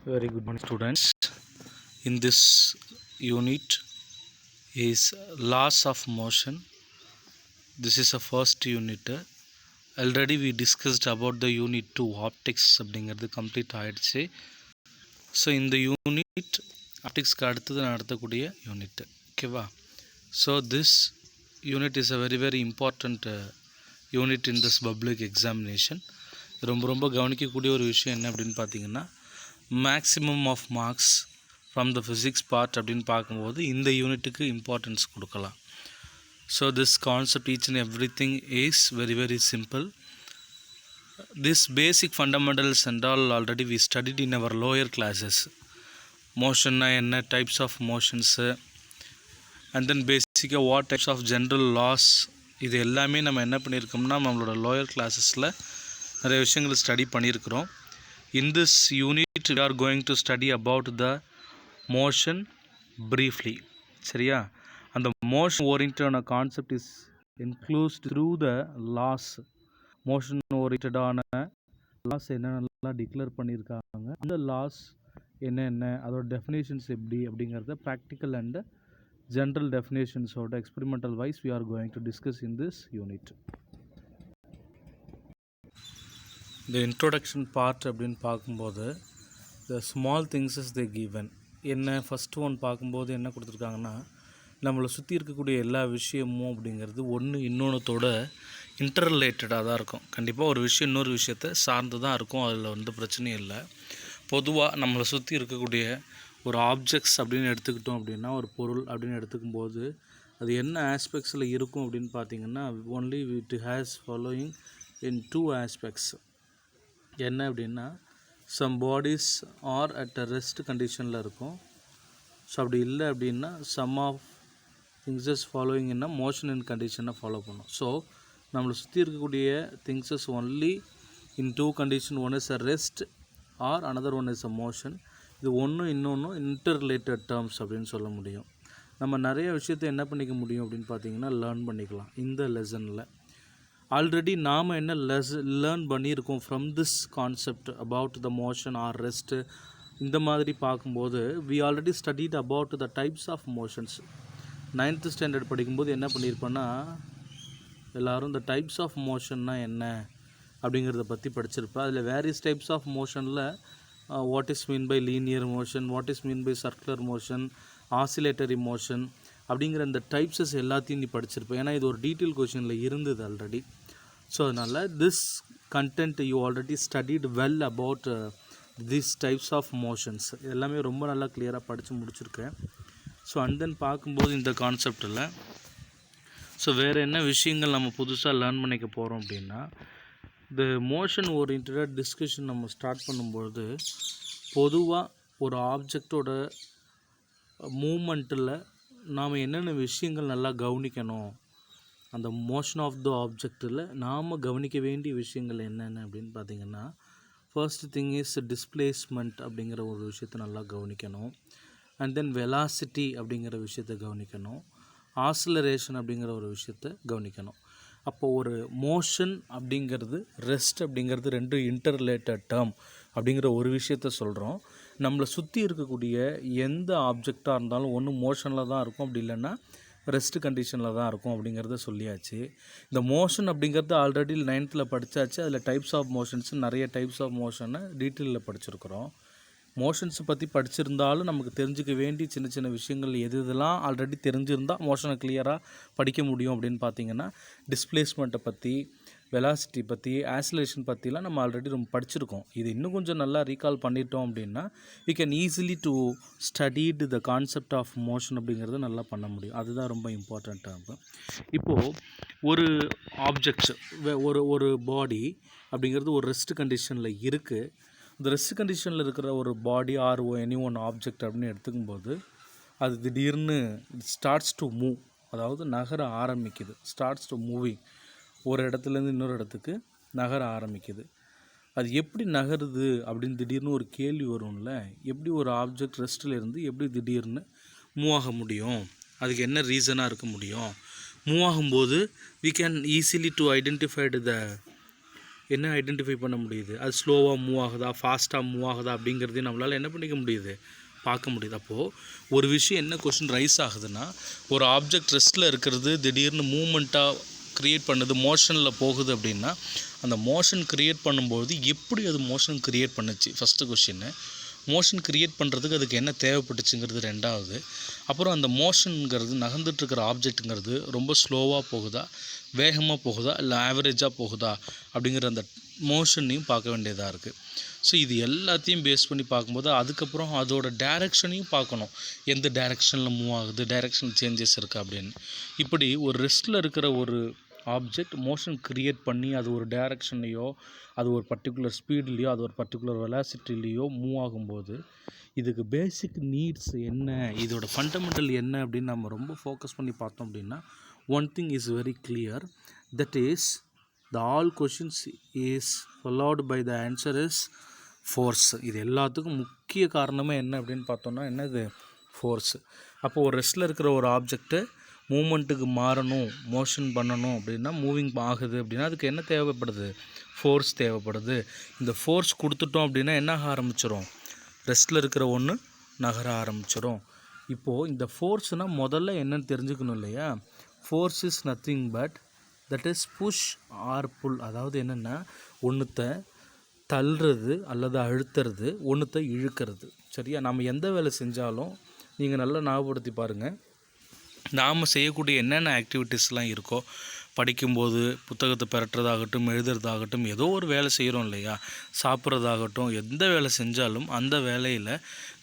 Very good morning, students. In this unit is laws of motion. This is a first unit. Already we discussed about the unit 2 optics அப்படிங்கிறது complete ஆயிடுச்சு. So இந்த unit ஆப்டிக்ஸ்க்கு அடுத்தது நடத்தக்கூடிய unit. ஓகேவா? So this unit is a very very important unit in this public examination. ரொம்ப கவனிக்கக்கூடிய ஒரு விஷயம் என்ன அப்படின்னு பார்த்தீங்கன்னா, maximum of marks from the physics part அப்படின்னு பார்க்கும்போது இந்த யூனிட்டுக்கு இம்பார்ட்டன்ஸ் கொடுக்கலாம். So this concept each and every thing is very very simple. This basic fundamentals and all already we studied in our lower classes. மோஷன்னா என்ன, types of motions, and then பேசிக்காக what types of general laws, இது எல்லாமே நம்ம என்ன பண்ணியிருக்கோம்னா நம்மளோட lower கிளாஸஸில் நிறைய விஷயங்கள் study பண்ணியிருக்கிறோம். In this unit we are going to study about the motion briefly. சரியா? அந்த motion oriented concept is enclosed through the laws. motion oriented ஆன laws என்னென்னலாம் டிக்ளேர் பண்ணியிருக்காங்க, அந்த laws என்னென்ன, அதோட டெஃபினேஷன்ஸ் எப்படி அப்படிங்கிறத ப்ராக்டிக்கல் அண்ட் ஜென்ரல் டெஃபினேஷன்ஸோட experimental wise we are going to discuss in this unit. இந்த இன்ட்ரோடக்ஷன் பார்ட் அப்படின்னு பார்க்கும்போது the small things is the given. என்ன ஃபஸ்ட்டு ஒன் பார்க்கும்போது என்ன கொடுத்துருக்காங்கன்னா, நம்மளை சுற்றி இருக்கக்கூடிய எல்லா விஷயமும் அப்படிங்கிறது ஒன்று இன்னொன்றத்தோட இன்டர் ரிலேட்டடாக தான் இருக்கும். கண்டிப்பாக ஒரு விஷயம் இன்னொரு விஷயத்தை சார்ந்து தான் இருக்கும், அதில் வந்து பிரச்சனையும் இல்லை. பொதுவாக நம்மளை சுற்றி இருக்கக்கூடிய ஒரு ஆப்ஜெக்ட்ஸ் அப்படின்னு எடுத்துக்கிட்டோம் அப்படின்னா, ஒரு பொருள் அப்படின்னு எடுத்துக்கும்போது அது என்ன ஆஸ்பெக்ட்ஸில் இருக்கும் அப்படின்னு பார்த்தீங்கன்னா, only it has following in 2 aspects. என்ன அப்படின்னா, some bodies are at a rest கண்டிஷனில் இருக்கும். ஸோ அப்படி இல்லை அப்படின்னா சம் ஆஃப் திங்ஸஸ் ஃபாலோயிங் என்ன மோஷன் இன் கண்டிஷனை ஃபாலோ பண்ணும். ஸோ நம்மளை சுற்றி இருக்கக்கூடிய things only in 2 condition. One is a rest or another one is a motion. இது ஒன்றும் இன்னொன்றும் இன்டர் ரிலேட்டட் டேர்ம்ஸ் அப்படின்னு சொல்ல முடியும். நம்ம நிறைய விஷயத்தை என்ன பண்ணிக்க முடியும் அப்படின்னு பார்த்தீங்கன்னா லேர்ன் பண்ணிக்கலாம் இந்த லெசனில். ஆல்ரெடி நாம் என்ன லேர்ன் பண்ணியிருக்கோம் from this concept about the motion or rest. இந்த மாதிரி பார்க்கும்போது we already studied about the types of motions. 9th standard படிக்கும்போது என்ன பண்ணியிருப்போன்னா, எல்லோரும் த டைப்ஸ் ஆஃப் மோஷன்னா என்ன அப்படிங்கிறத பற்றி படிச்சிருப்பேன். அதில் வேரியஸ் டைப்ஸ் ஆஃப் மோஷனில் what is mean by linear motion, what is mean by circular motion, oscillatory motion அப்படிங்கிற இந்த டைப்ஸஸ் எல்லாத்தையும் நீ படிச்சிருப்பேன். ஏன்னா இது ஒரு டீட்டெயில் கொஷனில் இருந்தது ஆல்ரெடி. ஸோ அதனால் this content you already studied well about this types of motions எல்லாமே ரொம்ப நல்லா கிளியராக படித்து முடிச்சிருக்கேன். ஸோ அண்ட் தென் பார்க்கும்போது இந்த கான்செப்டில் ஸோ வேறு என்ன விஷயங்கள் நம்ம புதுசாக லேர்ன் பண்ணிக்க போகிறோம் அப்படின்னா, இந்த மோஷன் ஓரியன்டட் டிஸ்கஷன் நம்ம ஸ்டார்ட் பண்ணும்பொழுது பொதுவாக ஒரு ஆப்ஜெக்டோட மூமெண்ட்டில் நாம் என்னென்ன விஷயங்கள் நல்லா கவனிக்கணும், அந்த மோஷன் ஆஃப் த ஆப்ஜெக்டில் நாம் கவனிக்க வேண்டிய விஷயங்கள் என்னென்ன அப்படின்னு பார்த்திங்கன்னா, ஃபர்ஸ்ட் திங் இஸ் டிஸ்பிளேஸ்மெண்ட் அப்படிங்கிற ஒரு விஷயத்தை நல்லா கவனிக்கணும். அண்ட் தென் வெலாசிட்டி அப்படிங்கிற விஷயத்தை கவனிக்கணும். ஆசிலரேஷன் அப்படிங்கிற ஒரு விஷயத்தை கவனிக்கணும். அப்போது ஒரு மோஷன் அப்படிங்கிறது ரெஸ்ட் அப்படிங்கிறது 2 இன்டர் ரிலேட்டட் டேர்ம் அப்படிங்கிற ஒரு விஷயத்த சொல்கிறோம். நம்மளை சுற்றி இருக்கக்கூடிய எந்த ஆப்ஜெக்டாக இருந்தாலும் ஒன்று மோஷனில் தான் இருக்கும், அப்படி இல்லைன்னா ரெஸ்ட் கண்டிஷனில் தான் இருக்கும் அப்படிங்கிறத சொல்லியாச்சு. இந்த மோஷன் அப்படிங்கிறது ஆல்ரெடி 9th படித்தாச்சு. அதில் டைப்ஸ் ஆஃப் மோஷன்ஸ் நிறைய டைப்ஸ் ஆஃப் மோஷனை டீட்டெயிலில் படிச்சிருக்கிறோம். மோஷன்ஸை பற்றி படிச்சிருந்தாலும் நமக்கு தெரிஞ்சுக்க வேண்டிய சின்ன சின்ன விஷயங்கள் இதெல்லாம் ஆல்ரெடி தெரிஞ்சிருந்தால் மோஷனை கிளியராக படிக்க முடியும் அப்படின்னு பார்த்தீங்கன்னா, டிஸ்பிளேஸ்மெண்ட்டை பற்றி, வெலாசிட்டி பற்றி, ஆசிலேஷன் பற்றிலாம் நம்ம ஆல்ரெடி ரொம்ப படிச்சிருக்கோம். இது இன்னும் கொஞ்சம் நல்லா ரீகால் பண்ணிட்டோம் அப்படின்னா we can easily to studied the concept of motion அப்படிங்கிறது நல்லா பண்ண முடியும். அதுதான் ரொம்ப இம்பார்ட்டண்ட்டாக இருக்கும். இப்போது ஒரு ஆப்ஜெக்ட்ஸ் ஒரு பாடி அப்படிங்கிறது ஒரு ரெஸ்ட் கண்டிஷனில் இருக்குது. இந்த ரெஸ்ட் கண்டிஷனில் இருக்கிற ஒரு body or any one object அப்படின்னு எடுத்துக்கும்போது அது திடீர்னு ஸ்டார்ட்ஸ் டு மூவ், அதாவது நகர ஆரம்பிக்குது. ஸ்டார்ட்ஸ் டு மூவிங், ஒரு இடத்துலேருந்து இன்னொரு இடத்துக்கு நகர ஆரம்பிக்குது. அது எப்படி நகருது அப்படின்னு திடீர்னு ஒரு கேள்வி வரும்ல. எப்படி ஒரு ஆப்ஜெக்ட் ரெஸ்ட்டில் இருந்து எப்படி திடீர்னு மூவ் ஆக முடியும், அதுக்கு என்ன ரீசனாக இருக்க முடியும்? மூவ் ஆகும்போது we can easily to identify the என்ன ஐடென்டிஃபை பண்ண முடியுது, அது ஸ்லோவாக மூவ் ஆகுதா ஃபாஸ்ட்டாக மூவ் ஆகுதா அப்படிங்கிறதையும் நம்மளால் என்ன பண்ணிக்க முடியுது, பார்க்க முடியுது. அப்போது ஒரு விஷயம் என்ன கொஸ்டின் ரைஸ் ஆகுதுன்னா, ஒரு ஆப்ஜெக்ட் ரெஸ்ட்டில் இருக்கிறது திடீர்னு மூமெண்ட்டாக க்ரியேட் பண்ணுது, மோஷனில் போகுது அப்படின்னா அந்த மோஷன் க்ரியேட் பண்ணும்போது எப்படி அது மோஷன் க்ரியேட் பண்ணுச்சு ஃபஸ்ட்டு கொஸ்டின்னு. மோஷன் க்ரியேட் பண்ணுறதுக்கு அதுக்கு என்ன தேவைப்பட்டுச்சுங்கிறது ரெண்டாவது. அப்புறம் அந்த மோஷனுங்கிறது நகர்ந்துட்டுருக்கிற ஆப்ஜெக்ட்டுங்கிறது ரொம்ப ஸ்லோவாக போகுதா, வேகமாக போகுதா, இல்லை ஆவரேஜாக போகுதா அப்படிங்கிற அந்த மோஷனையும் பார்க்க வேண்டியதாக இருக்குது. ஸோ இது எல்லாத்தையும் பேஸ் பண்ணி பார்க்கும்போது அதுக்கப்புறம் அதோட டைரெக்ஷனையும் பார்க்கணும், எந்த டைரெக்ஷனில் மூவ் ஆகுது, டைரெக்ஷன் சேஞ்சஸ் இருக்குது அப்படின்னு. இப்படி ஒரு ரெஸ்ட்டில் இருக்கிற ஒரு ஆப்ஜெக்ட் மோஷன் க்ரியேட் பண்ணி அது ஒரு டைரெக்ஷன்லையோ, அது ஒரு பர்டிகுலர் ஸ்பீட்லேயோ, அது ஒரு பர்டிகுலர் வெலாசிட்டிலேயோ மூவ் ஆகும்போது இதுக்கு பேசிக் நீட்ஸ் என்ன, இதோட ஃபண்டமெண்டல் என்ன அப்படின்னு நம்ம ரொம்ப ஃபோக்கஸ் பண்ணி பார்த்தோம் அப்படின்னா one thing is very clear, that is the all questions is followed by the answer is force. இது எல்லாத்துக்கும் முக்கிய காரணமே என்ன அப்படின்னு பார்த்தோம்னா என்னது, ஃபோர்ஸு. அப்போது ஒரு ரெஸ்ட்டில் இருக்கிற ஒரு ஆப்ஜெக்ட்டு மூமெண்ட்டுக்கு மாறணும், மோஷன் பண்ணணும் அப்படின்னா, மூவிங் ஆகுது அப்படின்னா அதுக்கு என்ன தேவைப்படுது, ஃபோர்ஸ் தேவைப்படுது. இந்த ஃபோர்ஸ் கொடுத்துட்டோம் அப்படின்னா என்ன ஆக ஆரம்பிச்சிடும், ரெஸ்ட்டில் இருக்கிற ஒன்று நகர ஆரம்பிச்சிடும். இப்போது இந்த ஃபோர்ஸ்னால் முதல்ல என்னன்னு தெரிஞ்சுக்கணும் இல்லையா. Force is nothing but that is push or pull. அதாவது என்னென்னா ஒன்றுத்தை தள்ளுறது அல்லது அழுத்துறது, ஒன்றுத்தை இழுக்கிறது. சரியா, நம்ம எந்த வேலை செஞ்சாலும் நீங்கள் நல்லா ஞாபகப்படுத்தி பாருங்கள், நாம் செய்யக்கூடிய என்னென்ன ஆக்டிவிட்டீஸ்லாம் இருக்கோ, படிக்கும்போது புத்தகத்தை பெறட்டுறதாகட்டும், எழுதுறதாகட்டும், ஏதோ ஒரு வேலை செய்கிறோம் இல்லையா, சாப்பிட்றதாகட்டும், எந்த வேலை செஞ்சாலும் அந்த வேலையில்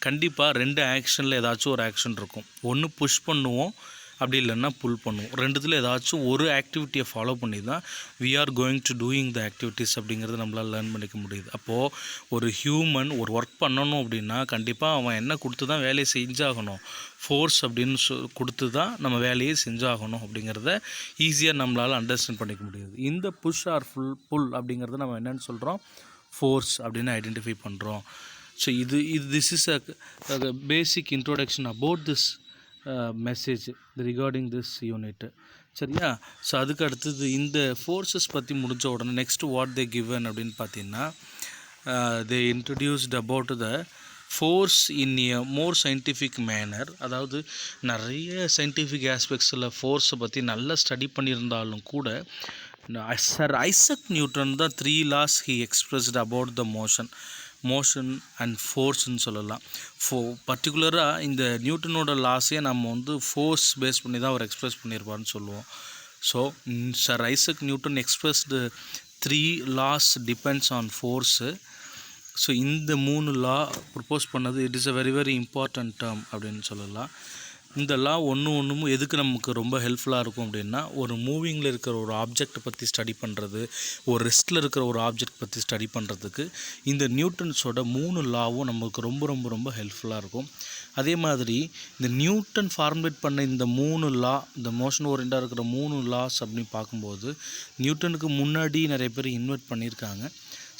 கண்டிப்பாக 2 ஆக்ஷனில் ஏதாச்சும் ஒரு ஆக்ஷன் இருக்கும். ஒன்று புஷ் பண்ணுவோம், அப்படி இல்லைன்னா புல் பண்ணுவோம். ரெண்டுத்தில் ஏதாச்சும் ஒரு ஆக்டிவிட்டியை ஃபாலோ பண்ணி தான் we are going to doing the activities அப்படிங்கிறது நம்மளால் லேர்ன் பண்ணிக்க முடியுது. அப்போது ஒரு ஹியூமன் ஒரு ஒர்க் பண்ணணும் அப்படின்னா கண்டிப்பாக அவன் என்ன கொடுத்து தான் வேலையை செஞ்சாகணும், ஃபோர்ஸ் அப்படின்னு கொடுத்து தான் நம்ம வேலையை செஞ்சாகணும் அப்படிங்கிறத ஈஸியாக நம்மளால் அண்டர்ஸ்டாண்ட் பண்ணிக்க முடியுது. இந்த புஷ் ஆர் புல் அப்படிங்கிறத நம்ம என்னென்னு சொல்கிறோம், ஃபோர்ஸ் அப்படின்னு ஐடென்டிஃபை பண்ணுறோம். So this is a basic introduction about this message regarding this unit. சரியா, ஸோ அதுக்கு அடுத்தது இந்த ஃபோர்ஸஸ் பற்றி முடிஞ்ச உடனே நெக்ஸ்ட்டு வாட் தே கிவன் அப்படின்னு பார்த்தீங்கன்னா, they introduced about the force in a more scientific manner. அதாவது நிறைய சயின்டிஃபிக் ஆஸ்பெக்ட்ஸில் ஃபோர்ஸை பற்றி நல்லா ஸ்டடி பண்ணியிருந்தாலும் கூட சர் ஐசக் நியூட்டன் தான் 3 laws he expressed about the motion and ஃபோர்ஸ்ன்னு சொல்லலாம். பர்டிகுலராக இந்த நியூட்டனோட லாஸையே நம்ம வந்து ஃபோர்ஸ் பேஸ் பண்ணி தான் அவர் எக்ஸ்ப்ரெஸ் பண்ணியிருப்பார்னு சொல்லுவோம். So sir Isaac Newton expressed 3 laws depends on force. So இந்த 3 லா ப்ரப்போஸ் பண்ணது it is a very very important term அப்படின்னு சொல்லலாம். இந்த லா ஒன்றும் எதுக்கு நமக்கு ரொம்ப ஹெல்ப்ஃபுல்லாக இருக்கும் அப்படின்னா, ஒரு மூவிங்கில் இருக்கிற ஒரு ஆப்ஜெக்டை பற்றி ஸ்டடி பண்ணுறது, ஒரு ரெஸ்ட்டில் இருக்கிற ஒரு ஆப்ஜெக்ட் பற்றி ஸ்டடி பண்ணுறதுக்கு இந்த நியூட்டன்ஸோட 3 லாவும் நமக்கு ரொம்ப ரொம்ப ரொம்ப ஹெல்ப்ஃபுல்லாக இருக்கும். அதே மாதிரி இந்த நியூட்டன் ஃபார்முலேட் பண்ண இந்த 3 லா, இந்த மோஷன் ஓரியண்டாக இருக்கிற 3 லாஸ் அப்படின்னு பார்க்கும்போது நியூட்டனுக்கு முன்னாடி நிறைய பேர் இன்வெர்ட் பண்ணியிருக்காங்க.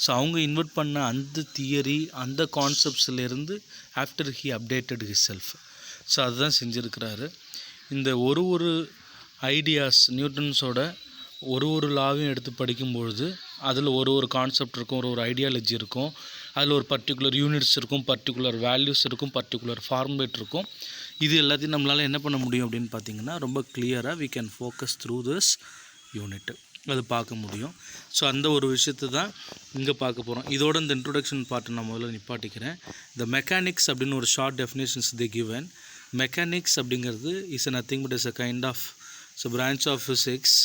ஸோ அவங்க இன்வெர்ட் பண்ண அந்த தியரி, அந்த கான்செப்ட்ஸ்லேருந்து after he updated his self. So அதுதான் செஞ்சுருக்கிறாரு. இந்த ஒரு ஐடியாஸ் நியூட்டன்ஸோட ஒரு லாவையும் எடுத்து படிக்கும்பொழுது அதில் ஒரு கான்செப்ட் இருக்கும், ஒரு ஐடியாலஜி இருக்கும், அதில் ஒரு பர்டிகுலர் யூனிட்ஸ் இருக்கும், பர்டிகுலர் வேல்யூஸ் இருக்கும், பர்டிகுலர் ஃபார்முலேட் இருக்கும். இது எல்லாத்தையும் நம்மளால் என்ன பண்ண முடியும் அப்படின்னு பார்த்தீங்கன்னா, ரொம்ப கிளியராக we can focus through this unit, அது பார்க்க முடியும். ஸோ அந்த ஒரு விஷயத்தை தான் இங்கே பார்க்க போகிறோம். இதோட இந்த இன்ட்ரொடக்ஷன் பார்ட்டு நான் முதல்ல நிப்பாட்டிக்கிறேன். இந்த மெக்கானிக்ஸ் அப்படின்னு ஒரு short definitions the given. Mechanics அப்படிங்கிறது is nothing but is a kind of branch of physics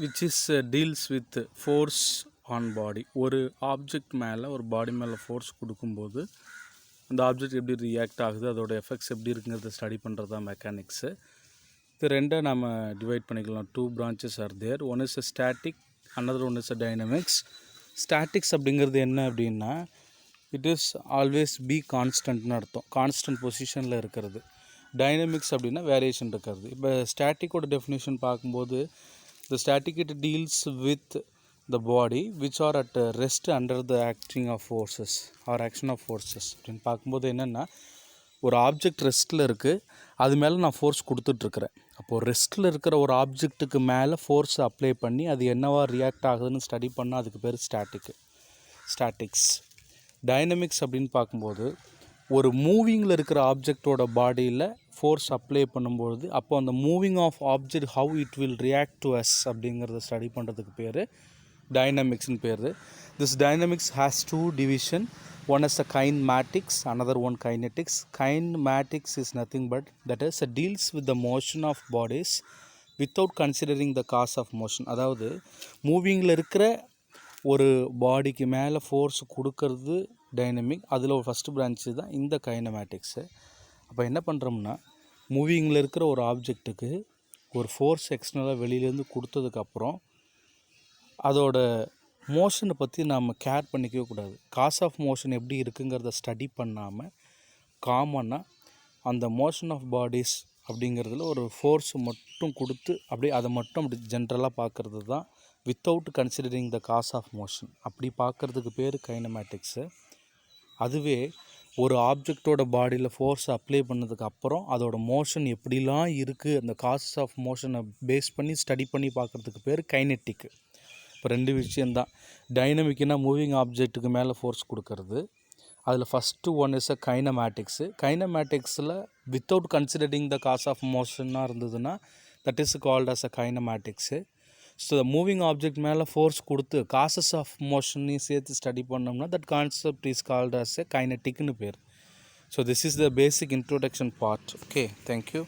which is deals with force on body. ஒரு ஆப்ஜெக்ட் மேலே, ஒரு பாடி மேலே ஃபோர்ஸ் கொடுக்கும்போது அந்த ஆப்ஜெக்ட் எப்படி ரியாக்ட் ஆகுது, அதோட எஃபெக்ட்ஸ் எப்படி இருக்குங்கிறத ஸ்டடி பண்ணுறது தான் மெக்கானிக்ஸு. இது ரெண்டாக நம்ம டிவைட் பண்ணிக்கலாம். 2 branches are there. One is a static, another one is a dynamics. Statics அப்படிங்கிறது என்ன அப்படின்னா, இட் இஸ் ஆல்வேஸ் பி கான்ஸ்டன்ட்னு அர்த்தம், கான்ஸ்டன்ட் பொசிஷனில் இருக்கிறது. டைனமிக்ஸ் அப்படின்னா வேரியேஷன் இருக்கிறது. இப்போ ஸ்டாட்டிக்கோட டெஃபினேஷன் பார்க்கும்போது, the static it deals with the body which are at rest under the acting of forces or action of forces அப்படின்னு பார்க்கும்போது என்னென்னா, ஒரு ஆப்ஜெக்ட் ரெஸ்ட்டில் இருக்குது, அது மேலே நான் ஃபோர்ஸ் கொடுத்துட்ருக்குறேன். அப்போது ரெஸ்ட்டில் இருக்கிற ஒரு ஆப்ஜெக்ட்டுக்கு மேலே ஃபோர்ஸை அப்ளை பண்ணி அது என்னவா ரியாக்ட் ஆகுதுன்னு ஸ்டடி பண்ணால் அதுக்கு பேர் ஸ்டாட்டிக்ஸ். டைனமிக்ஸ் அப்படின்னு பார்க்கும்போது ஒரு மூவிங்கில் இருக்கிற ஆப்ஜெக்டோட பாடியில் ஃபோர்ஸ் அப்ளை பண்ணும்பொழுது அப்போ அந்த moving of object how it will react to us அப்படிங்கிறத ஸ்டடி பண்ணுறதுக்கு பேர் டைனமிக்ஸ்னு பேர். This dynamics has two division. One is a kinematics, another one kinetics. Kinematics is nothing but that is it deals with the motion of bodies without considering the cause of motion. அதாவது மூவிங்கில் இருக்கிற ஒரு பாடிக்கு மேலே force கொடுக்கறது dynamic. அதில் ஒரு first branch தான் இந்த கைனமேட்டிக்ஸு. அப்போ என்ன பண்ணுறோம்னா மூவிங்கில் இருக்கிற ஒரு ஆப்ஜெக்ட்டுக்கு ஒரு ஃபோர்ஸ் எக்ஸ்டர்னலாக வெளியிலேருந்து கொடுத்ததுக்கப்புறம் அதோட மோஷனை பற்றி நாம் கேர் பண்ணிக்கவே கூடாது. காஸ் ஆஃப் மோஷன் எப்படி இருக்குங்கிறத ஸ்டடி பண்ணாமல் காமனாக அந்த மோஷன் ஆஃப் பாடிஸ் அப்படிங்கிறதுல ஒரு ஃபோர்ஸ் மட்டும் கொடுத்து அப்படியே அதை மட்டும் அப்படி ஜென்ரலாக பார்க்குறது தான் without considering the cause of motion. அப்படி பார்க்குறதுக்கு பேர் கைனமேட்டிக்ஸு. அதுவே ஒரு ஆப்ஜெக்டோட பாடியில் ஃபோர்ஸ் அப்ளை பண்ணதுக்கு அப்புறம் அதோட மோஷன் எப்படிலாம் இருக்குது அந்த காஸ் ஆஃப் மோஷனை பேஸ் பண்ணி ஸ்டடி பண்ணி பார்க்குறதுக்கு பேர் கைனெட்டிக்கு. இப்போ ரெண்டு விஷயந்தான். டைனமிக்னா மூவிங் ஆப்ஜெக்ட்டுக்கு மேலே ஃபோர்ஸ் கொடுக்கறது. அதில் first one is a kinematics. கைனமேட்டிக்ஸில் without considering the cause of மோஷனாக இருந்ததுன்னா that is called as a kinematics. So moving object மேலே ஃபோர்ஸ் கொடுத்து காசஸ் ஆஃப் மோஷனையும் சேர்த்து ஸ்டடி பண்ணோம்னா that concept is called as a கைனட்டிக்னு பேர். So this is the basic introduction part. Okay, thank you.